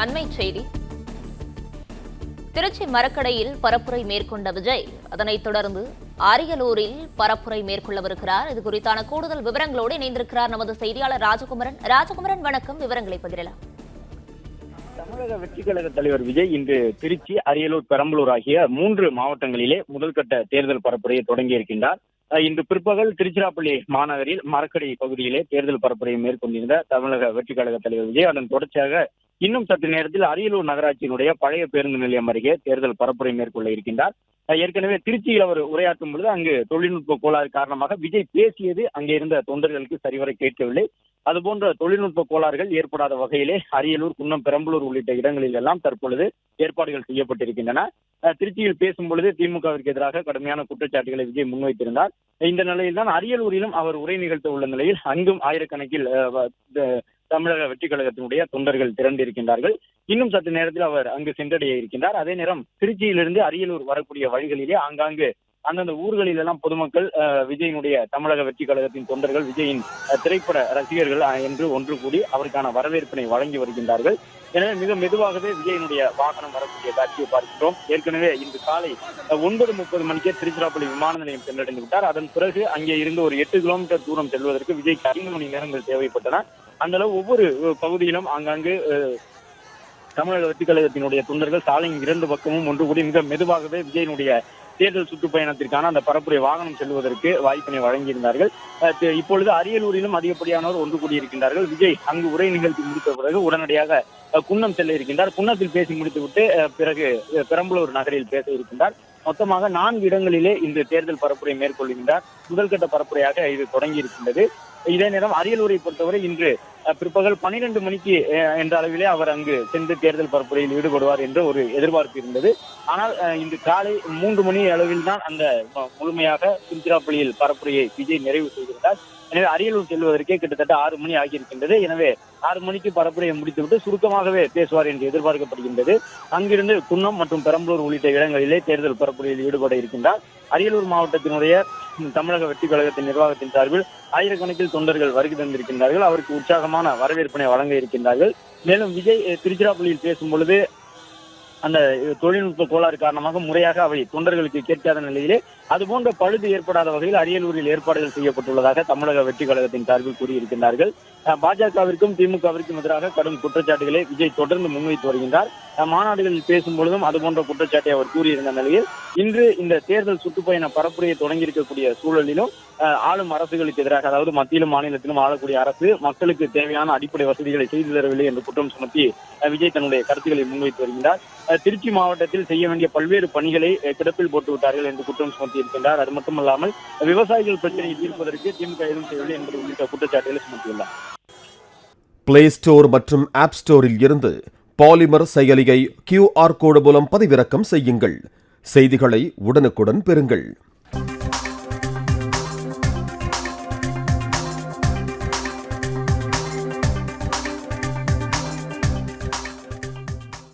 அண்மைச் செய்தி. திருச்சி மரக்கடையில் பரப்புரை மேற்கொண்ட விஜய் அதனைத் தொடர்ந்து அரியலூரில் பரப்புரை மேற்கொள்ளவிருக்கிறார். இது குறித்தான கூடுதல் விவரங்களோடு இணைந்திருக்கிறார் நமது செய்தியாளர் ராஜகுமரன். ராஜகுமரன், வணக்கம். விவரங்களை பகிரலாம். தமிழக வெற்றிக் கழக தலைவர் விஜய் இன்று திருச்சி, அரியலூர், பெரம்பலூர் ஆகிய 3 மாவட்டங்களிலே முதல்கட்ட தேர்தல் பரப்புரையை தொடங்கியிருக்கின்றார். இன்று பிற்பகல் திருச்சிராப்பள்ளி மாநகரில் மரக்கடை பகுதியிலே தேர்தல் பரப்புரையை மேற்கொண்டிருந்த தமிழக வெற்றிக் கழக தலைவர் விஜய் அதன் தொடர்ச்சியாக இன்னும் சற்று நேரத்தில் அரியலூர் நகராட்சியினுடைய பழைய பேருந்து நிலையம் அருகே தேர்தல் பரப்புரை மேற்கொள்ள இருக்கின்றார். ஏற்கனவே திருச்சியில் அவர் உரையாற்றும் பொழுது அங்கு தொழில்நுட்ப கோளாறு காரணமாக விஜய் பேசியது அங்கே இருந்த தொண்டர்களுக்கு சரிவர கேட்கவில்லை. அதுபோன்ற தொழில்நுட்ப கோளாறுகள் ஏற்படாத வகையிலே அரியலூர், குன்னம், பெரம்பலூர் உள்ளிட்ட இடங்களில் எல்லாம் தற்பொழுது ஏற்பாடுகள் செய்யப்பட்டிருக்கின்றன. திருச்சியில் பேசும் பொழுது திமுகவிற்கு எதிராக கடுமையான குற்றச்சாட்டுகளை விஜய் முன்வைத்திருந்தார். இந்த நிலையில்தான் அரியலூரிலும் அவர் உரை நிகழ்த்த உள்ள நிலையில் அங்கும் ஆயிரக்கணக்கில் தமிழக வெற்றிக் கழகத்தினுடைய தொண்டர்கள் திரண்டிருக்கின்றார்கள். இன்னும் சற்று நேரத்தில் அவர் அங்கு சென்றடைய இருக்கின்றார். அதே நேரம் திருச்சியிலிருந்து அரியலூர் வரக்கூடிய வழிகளிலே ஆங்காங்கு அந்தந்த ஊர்களில் எல்லாம் பொதுமக்கள் விஜயினுடைய தமிழக வெற்றிக் கழகத்தின் தொண்டர்கள், விஜயின் திரைப்பட ரசிகர்கள் என்று ஒன்று கூடி அவருக்கான வரவேற்பினை வழங்கி வருகின்றார்கள். எனவே மிக மெதுவாகவே விஜயினுடைய வாகனம் வரக்கூடிய காட்சியை பார்க்கிறோம். ஏற்கனவே இன்று காலை 9:30 மணிக்கே திருச்சிராப்பள்ளி விமான நிலையம் சென்றடைந்து விட்டார். அதன் பிறகு அங்கே இருந்து ஒரு 8 கிலோமீட்டர் தூரம் செல்வதற்கு விஜய்க்கு 5 மணி நேரங்கள் தேவைப்பட்டன. அந்த அளவு ஒவ்வொரு பகுதியிலும் ஆங்காங்கு தமிழக வெற்றிக் கழகத்தினுடைய தொண்டர்கள் சாலையின் 2 பக்கமும் ஒன்று கூடி மிக மெதுவாகவே விஜயினுடைய தேர்தல் சுற்றுப்பயணத்திற்கான அந்த பரப்புரை வாகனம் செல்வதற்கு வாய்ப்பினை வழங்கியிருந்தார்கள். இப்பொழுது அரியலூரிலும் அதிகப்படியானவர் ஒன்று கூடியிருக்கின்றார்கள். விஜய் அங்கு உரை நிகழ்த்தி முடித்த பிறகு உடனடியாக குன்னம் செல்ல இருக்கின்றார். குன்னத்தில் பேசி முடித்துவிட்டு பிறகு பெரம்பலூர் நகரில் பேச இருக்கின்றார். மொத்தமாக 4 இடங்களிலே இந்த தேர்தல் பரப்புரை மேற்கொள்கின்றார். முதல்கட்ட பரப்புரையாக இது தொடங்கி இருக்கின்றது. இதே நேரம் அரியலூரை பொறுத்தவரை இன்று பிற்பகல் 12 மணிக்கு என்ற அளவிலே அவர் அங்கு சென்று தேர்தல் பரப்புரையில் ஈடுபடுவார் என்ற ஒரு எதிர்பார்ப்பு இருந்தது. ஆனால் இன்று காலை 3 மணி அளவில் தான் அந்த முழுமையாக திருச்சிராப்பள்ளியில் பரப்புரையை விஜய் நிறைவு செய்திருந்தார். எனவே அரியலூர் செல்வதற்கே கிட்டத்தட்ட 6 மணி ஆகியிருக்கின்றது. எனவே 6 மணிக்கு பரப்புரையை முடித்துவிட்டு சுருக்கமாகவே பேசுவார் என்று எதிர்பார்க்கப்படுகின்றது. அங்கிருந்து குன்னம் மற்றும் பெரம்பலூர் உள்ளிட்ட இடங்களிலே தேர்தல் பரப்புரையில் ஈடுபட இருக்கின்றார். அரியலூர் மாவட்டத்தினுடைய தமிழக வெற்றிக் கழகத்தின் நிர்வாகத்தின் சார்பில் ஆயிரக்கணக்கில் தொண்டர்கள் வருகை தந்திருக்கின்றார்கள். அவருக்கு உற்சாகமான வரவேற்பினை வழங்க இருக்கின்றார்கள். மேலும் விஜய் திருச்சிராப்பள்ளியில் பேசும் பொழுது அந்த தொழில்நுட்ப கோளாறு காரணமாக முறையாக அவை தொண்டர்களுக்கு கேட்காத நிலையிலே அதுபோன்ற பழுது ஏற்படாத வகையில் அரியலூரில் ஏற்பாடுகள் செய்யப்பட்டுள்ளதாக தமிழக வெற்றிக் கழகத்தின் சார்பில் கூறியிருக்கிறார்கள். பாஜகவிற்கும் திமுகவிற்கும் எதிராக கடும் குற்றச்சாட்டுகளை விஜய் தொடர்ந்து முன்வைத்து வருகின்றார். மாநாடுகளில் பேசும் பொழுதும் அதுபோன்ற குற்றச்சாட்டை அவர் கூறியிருந்த நிலையில் இன்று இந்த தேர்தல் சுற்றுப்பயண பரப்புரையை தொடங்கி இருக்கக்கூடிய சூழலிலும் ஆளும் அரசுகளுக்கு எதிராக, அதாவது மத்தியிலும் மாநிலத்திலும் ஆளக்கூடிய அரசு மக்களுக்கு தேவையான அடிப்படை வசதிகளை செய்து தரவில்லை என்று குற்றம் சுமத்தி விஜய் தன்னுடைய கருத்துக்களை முன்வைத்து வருகின்றார். திருச்சி மாவட்டத்தில் செய்ய வேண்டிய பல்வேறு பணிகளை கிடப்பில் போட்டு விட்டார்கள் என்று குற்றம் சுமத்தி இருக்கின்றார். அது மட்டுமல்லாமல் விவசாயிகள் பிரச்சனையை தீர்ப்பதற்கு திமுக எதுவும் செய்யவில்லை என்பது உள்ளிட்ட குற்றச்சாட்டுகளை சுமத்தியுள்ளார். பிளே ஸ்டோர் மற்றும் ஆப் ஸ்டோரில் இருந்து பாலிமர் செயலியை QR கோடு மூலம் பதிவிறக்கம் செய்யுங்கள். செய்திகளை உடனுக்குடன் பெறுங்கள்.